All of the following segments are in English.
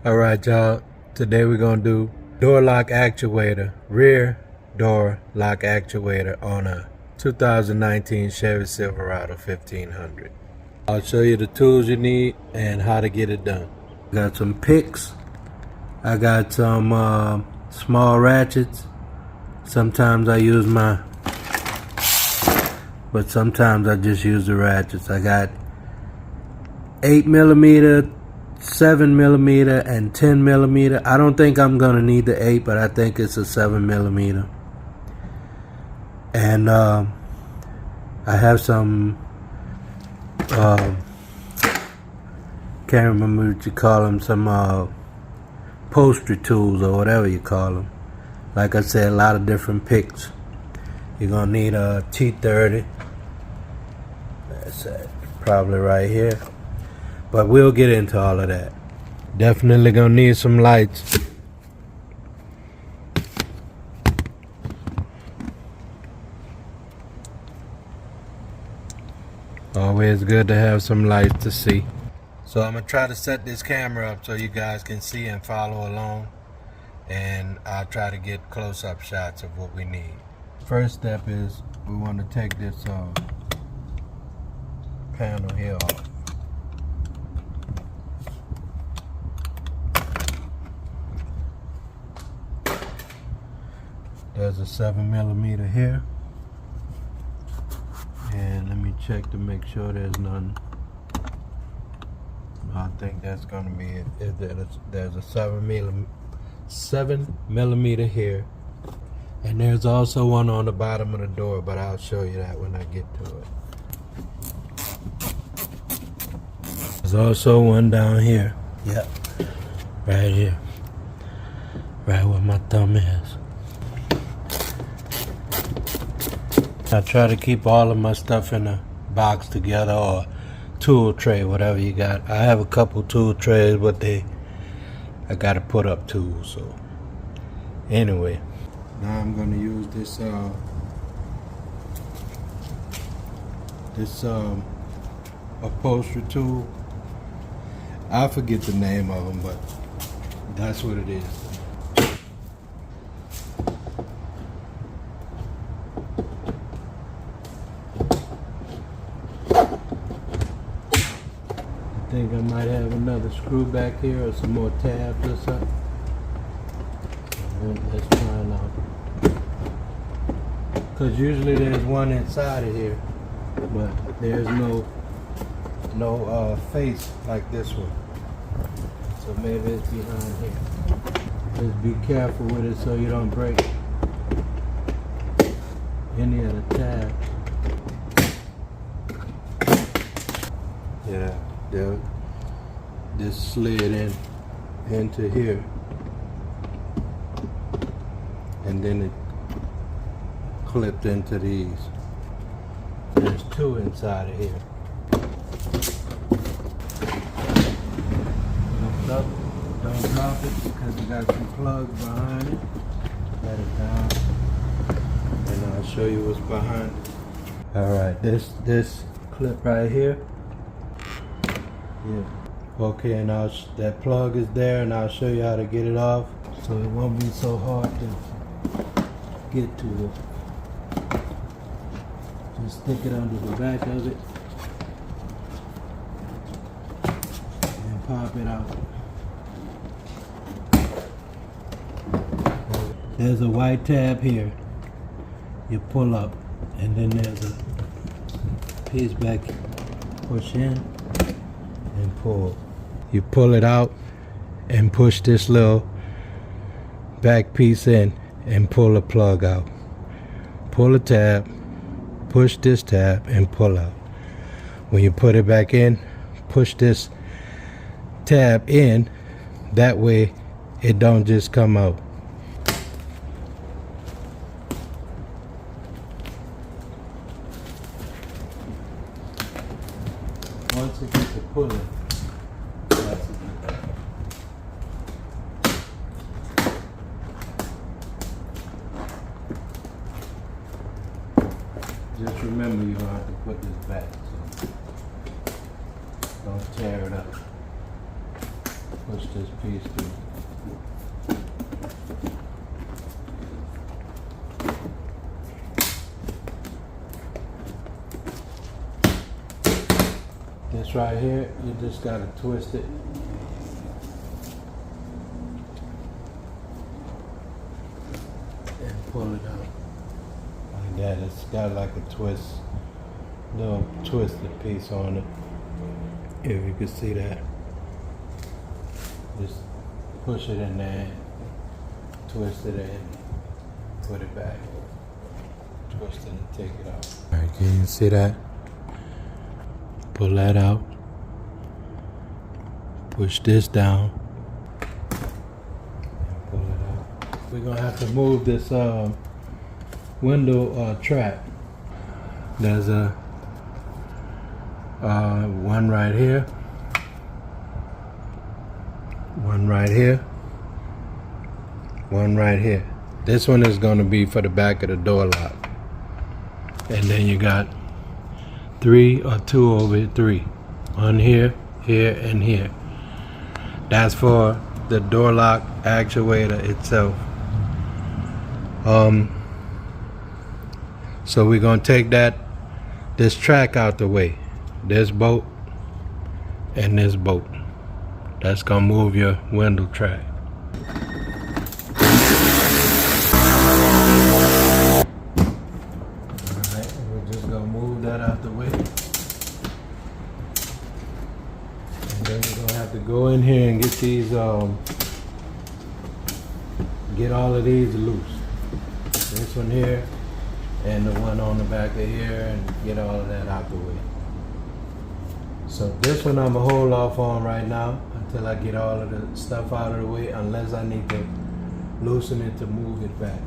Alright y'all, today we're going to do door lock actuator, rear door lock actuator on a 2019 Chevy Silverado 1500. I'll show you the tools you need and how to get it done. Got some picks, I got some small ratchets. Sometimes I use but sometimes I just use the ratchets. I got 8mm, 7mm, and 10mm. I don't think I'm gonna need the 8, but I think it's a 7mm. And I have some can't remember what you call them, some upholstery tools or whatever you call them. Like I said, a lot of different picks. You're gonna need a T30. That's it, probably right here. But we'll get into all of that. Definitely gonna need some lights. Always good to have some lights to see. So I'm gonna try to set this camera up so you guys can see and follow along. And I'll try to get close-up shots of what we need. First step is we want to take this panel here off. There's a 7mm here, and let me check to make sure there's none. I think that's gonna be it. There's a 7mm here, and there's also one on the bottom of the door, but I'll show you that when I get to it. There's also one down here. Yep, right here, right where my thumb is. I try to keep all of my stuff in a box together, or tool tray, whatever you got. I have a couple tool trays, but I gotta put up tools. So anyway, now I'm gonna use this upholstery tool. I forget the name of them, but that's what it is. I think I might have another screw back here or some more tabs or something. Let's try it out. Because usually there's one inside of here, but there's no face like this one. So maybe it's behind here. Just be careful with it so you don't break any of the tabs. Yeah. This slid into here, and then it clipped into these. There's two inside of here. Lift up, don't drop it because we got some plugs behind it. Let it down, and I'll show you what's behind it. All right, this clip right here. Yeah. Okay, and that plug is there, and I'll show you how to get it off, so it won't be so hard to get to it. Just stick it under the back of it and pop it out. There's a white tab here. You pull up, and then there's a piece back. Push in and pull. You pull it out and push this little back piece in and pull the plug out. Pull the tab, push this tab, and pull out. When you put it back in, push this tab in. That way it don't just come out. Once it gets to pulling, that's it. Just remember you're gonna have to put this back, so don't tear it up. push this piece through. This right here, you just gotta twist it. And pull it out. Like that. It's got like a twist, little twisted piece on it. If you can see that. Just push it in there, twist it in, put it back, twist it and take it out. Alright, can you see that? Pull that out, push this down, and pull it out. We're gonna have to move this window track. There's a one right here. One right here, one right here. This one is going to be for the back of the door lock. And then you got 3 or 2 over here, 3. One here, here, and here. That's for the door lock actuator itself. So we're going to take this track out the way. This bolt and this bolt. That's gonna move your window track. Alright, we're just gonna move that out the way. And then we're gonna have to go in here and get these, get all of these loose. This one here, and the one on the back of here, and get all of that out the way. So this one I'm gonna hold off on right now until I get all of the stuff out of the way, unless I need to loosen it to move it back.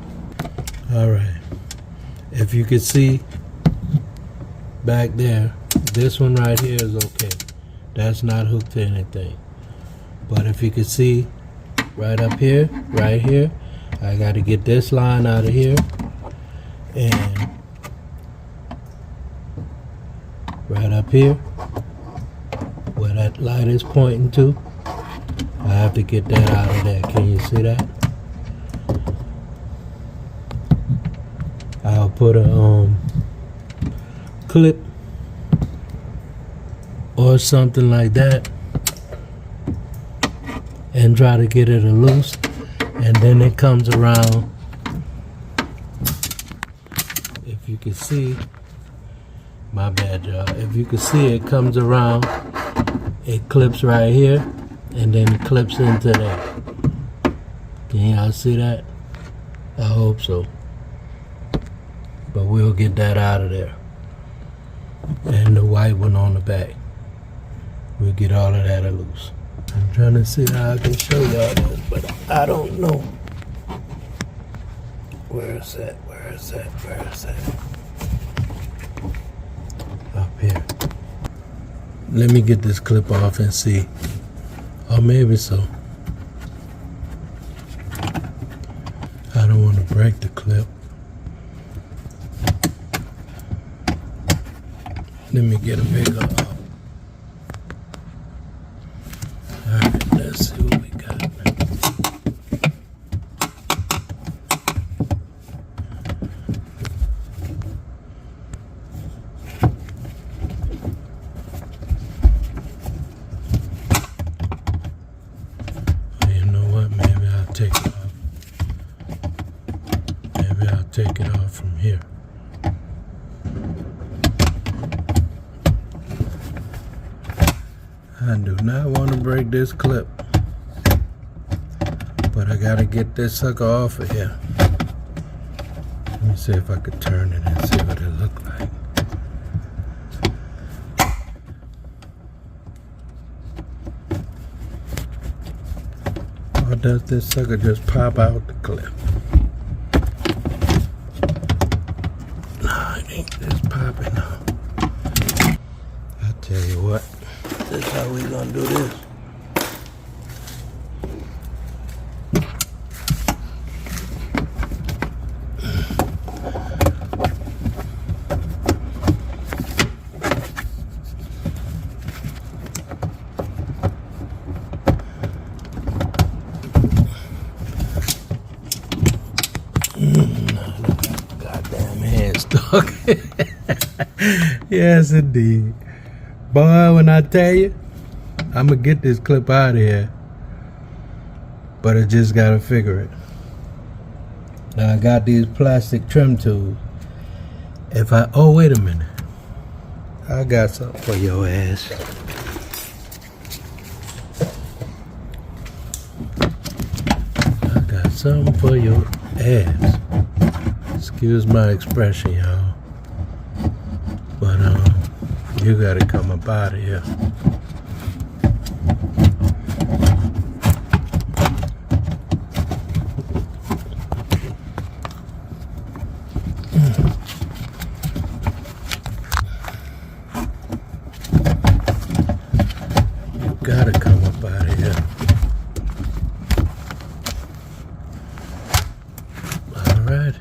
All right, if you can see back there, this one right here is okay. That's not hooked to anything. But if you can see right up here, right here, I got to get this line out of here, and right up here where that light is pointing to, I have to get that out of there. Can you see that? I'll put a clip or something like that and try to get it loose, and then it comes around. If you can see, my bad y'all, if you can see, it comes around, it clips right here, and then it clips into there. Can y'all see that? I hope so. But we'll get that out of there. And the white one on the back, we'll get all of that loose. I'm trying to see how I can show y'all this, but I don't know. Where is that? Where is that? Where is that? Up here. Let me get this clip off and see. Or maybe so. I don't want to break the clip. Let me get a bigger. Alright, let's see what we got. You know what? Maybe I'll take it off. Maybe I'll take it off from here. I do not want to break this clip, but I gotta get this sucker off of here. Let me see if I could turn it and see what it looks like. Or does this sucker just pop out the clip? No, it ain't just popping out. I tell you what. This is how we gonna do this. plug. Yes, indeed. Boy, when I tell you, I'm gonna get this clip out of here, but I just gotta figure it. Now I got these plastic trim tools. Oh, wait a minute. I got something for your ass. I got something for your ass. Excuse my expression, y'all. But you gotta come up out of here. You gotta come up out of here. Alright.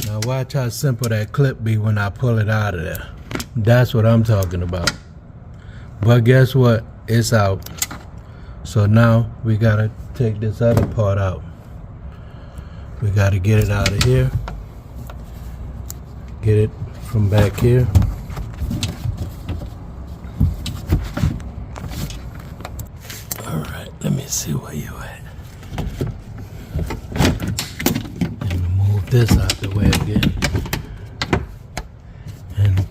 Now watch how simple that clip be when I pull it out of there. That's what I'm talking about. But guess what? It's out. So now we gotta take this other part out. We gotta get it out of here. Get it from back here. Alright, let me see where you at. Let me move this out the way again. And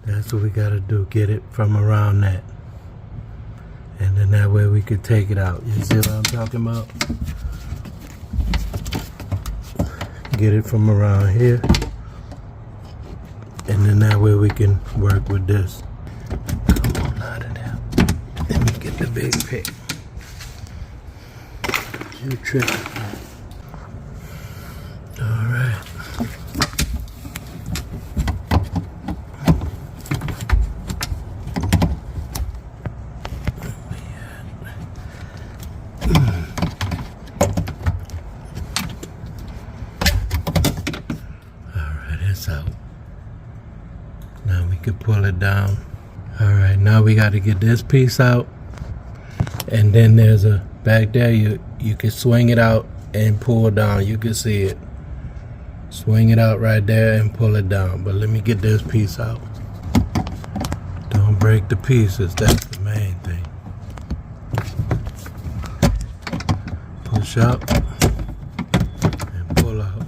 that's what we gotta do, get it from around that. And then that way we could take it out. You see what I'm talking about? Get it from around here. And then that way we can work with this. Come on out of there. Let me get the big pick. You tripping. Alright. Alright, it's out. Now we can pull it down. Alright, now we got to get this piece out. And then there's a back there, you can swing it out and pull down. You can see it. Swing it out right there and pull it down. But let me get this piece out. Don't break the pieces, that's the main thing. Push up and pull out.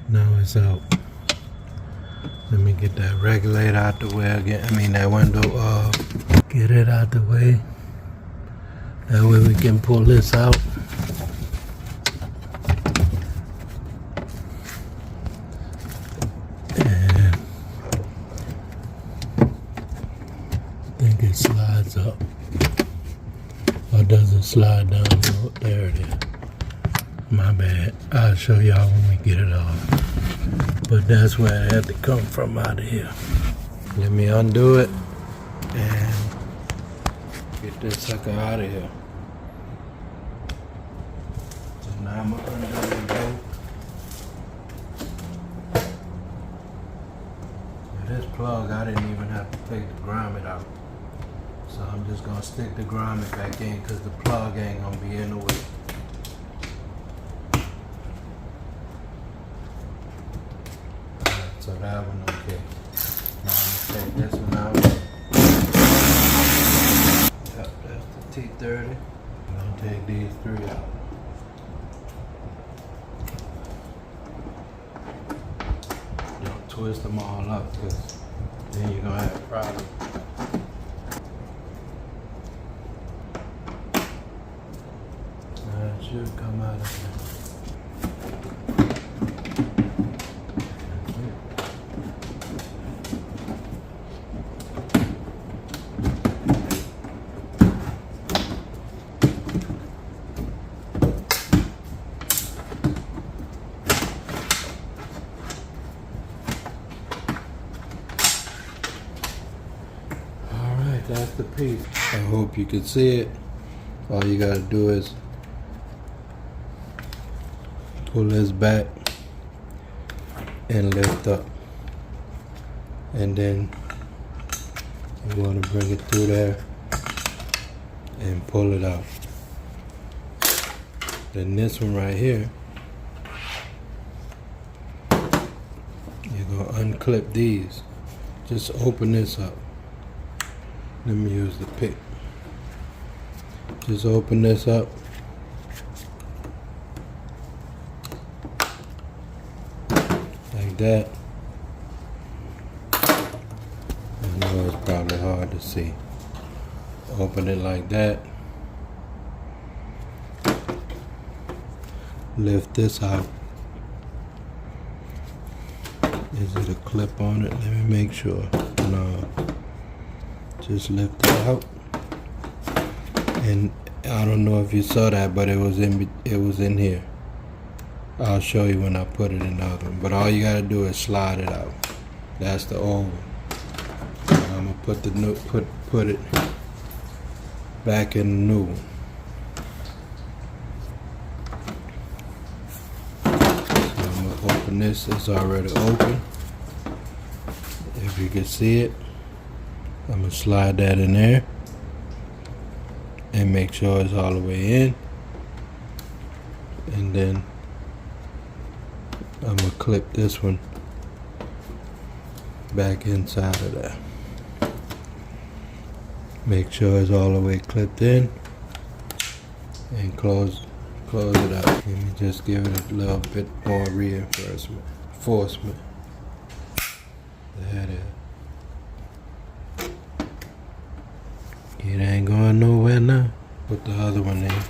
Now it's out. Let me get that regulator out the way again. That window get it out the way. That way we can pull this out. And I think it slides up. Or does it slide down? Oh, there it is. My bad. I'll show y'all when we get it off. But that's where I had to come from out of here. Let me undo it and get this sucker out of here. So now I'm gonna undo the bolt. Now this plug, I didn't even have to take the grommet out. So I'm just gonna stick the grommet back in because the plug ain't gonna be in the way. So that one okay. Now I'm gonna take this one out. Yep, that's the T30. I'm gonna take these three out. Don't twist them all up because then you're gonna have a problem. That should come out of there. That's the piece. I hope you can see it. All you gotta do is pull this back and lift up, and then you want to bring it through there and pull it out. Then this one right here, clip these. Just open this up. Let me use the pick. Just open this up. Like that. I know it's probably hard to see. Open it like that. Lift this out. Is it a clip on it? Let me make sure. No. Just lift it out. And I don't know if you saw that, but it was in here. I'll show you when I put it in the other one. But all you gotta do is slide it out. That's the old one. I'm gonna put the new put it back in the new one. So I'm gonna open this. It's already open. If you can see it, I'm gonna slide that in there and make sure it's all the way in. And then I'm gonna clip this one back inside of that. Make sure it's all the way clipped in and close it up. Let me just give it a little bit more reinforcement. There it is. It ain't going nowhere now. Put the other one in.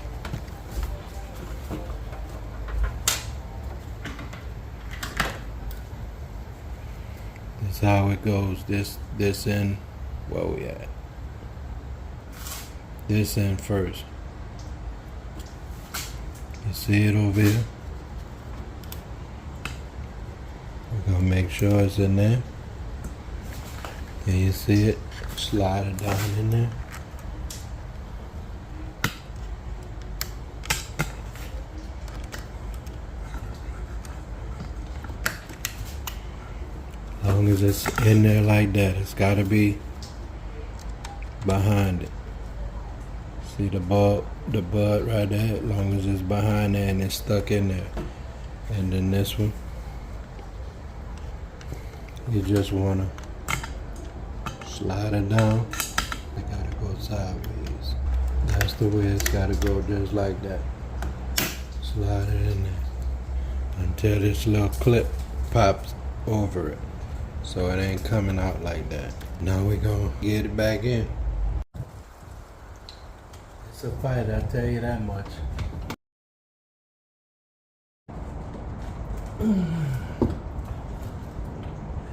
That's how it goes. This in, where we at? This in first. You see it over here? We're gonna make sure it's in there. Can you see it? Slide it down in there. As long as it's in there like that, it's gotta be behind it. See the bud right there? As long as it's behind there and it's stuck in there. And then this one, you just wanna slide it down. It gotta go sideways. That's the way it's gotta go, just like that. Slide it in there until this little clip pops over it, so it ain't coming out like that. Now we gonna get it back in. It's a fight, I tell you that much.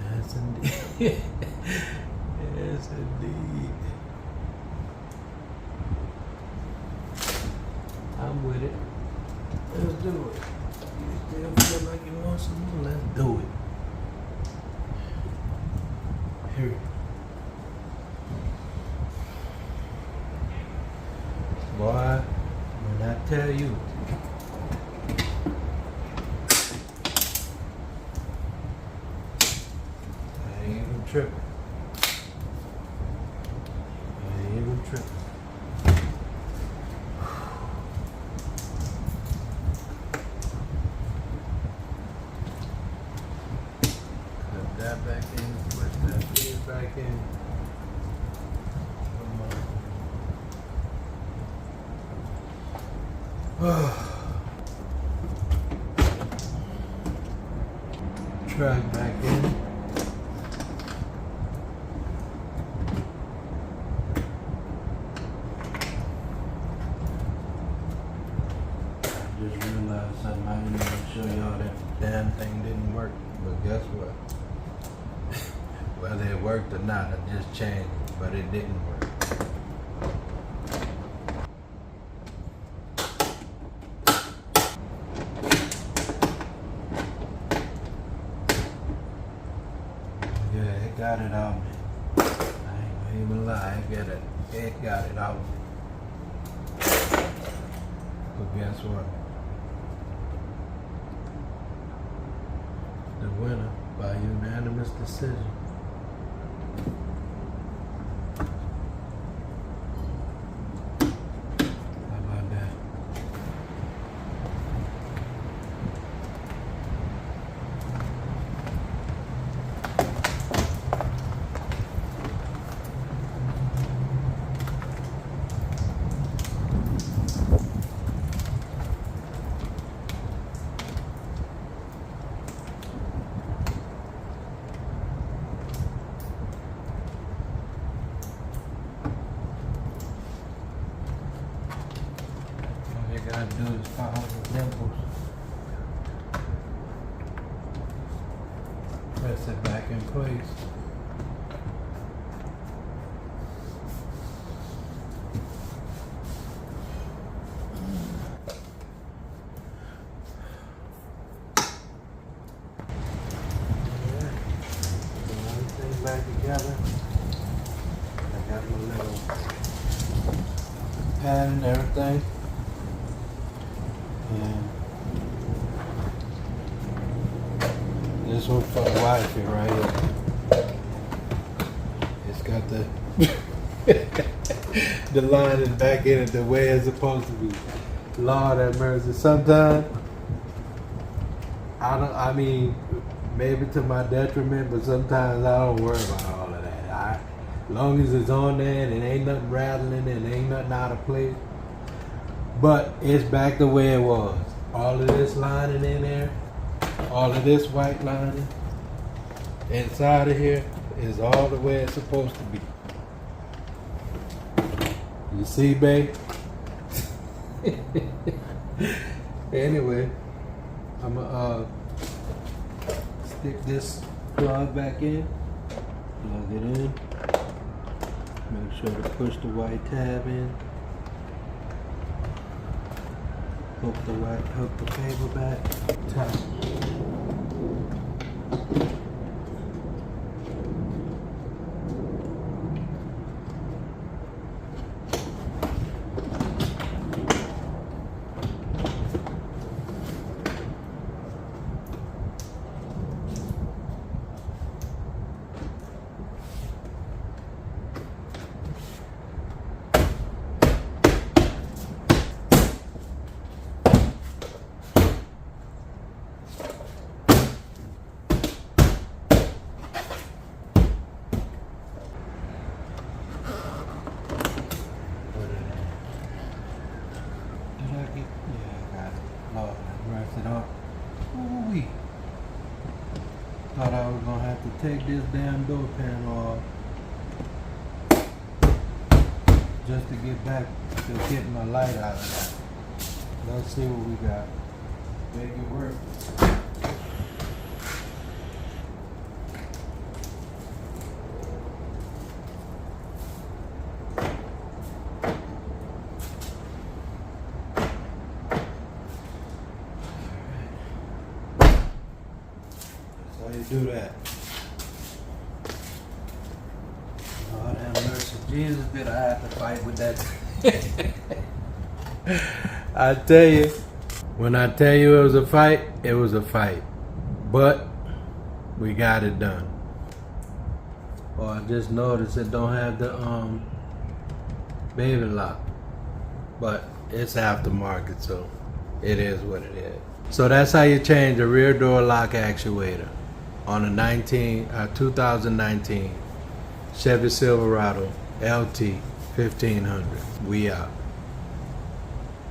Yes, indeed. Yes, indeed. I'm with it. Let's do it. You still feel like you want some more? Let's do it. Here. Boy, when I tell you, I ain't even tripping. I ain't even tripping. Put that back in, put that piece back in. Track back in. I just realized something. I didn't even show y'all that damn thing didn't work. But guess what? Whether it worked or not, I just changed it, but it didn't work. Got it out, man. I ain't gonna even lie, it got it out. But guess what? The winner by unanimous decision. How about that? gotta do is follow the dimples. Press it back in place. Back together. I got my little pad and everything. And this one for the wifey right here. It's got the the lining back in it the way it's supposed to be. Lord have mercy. Sometimes I mean maybe to my detriment, but sometimes I don't worry about all of that. As long as it's on there and it ain't nothing rattling and ain't nothing out of place. But it's back the way it was. All of this lining in there, all of this white lining inside of here is all the way it's supposed to be. You see, babe? Anyway, I'm gonna stick this plug back in, plug it in, make sure to push the white tab in, hook the cable back, tight. Ooh-wee. Thought I was gonna have to take this damn door panel off just to get back to getting my light out of that. Let's see what we got. Make it work. How you do that? Lord have mercy. Jesus, did I have to fight with that? I tell you, when I tell you it was a fight, it was a fight. But we got it done. Oh, I just noticed it don't have the baby lock. But it's aftermarket, so it is what it is. So that's how you change a rear door lock actuator on a 2019 Chevy Silverado LT 1500. We out.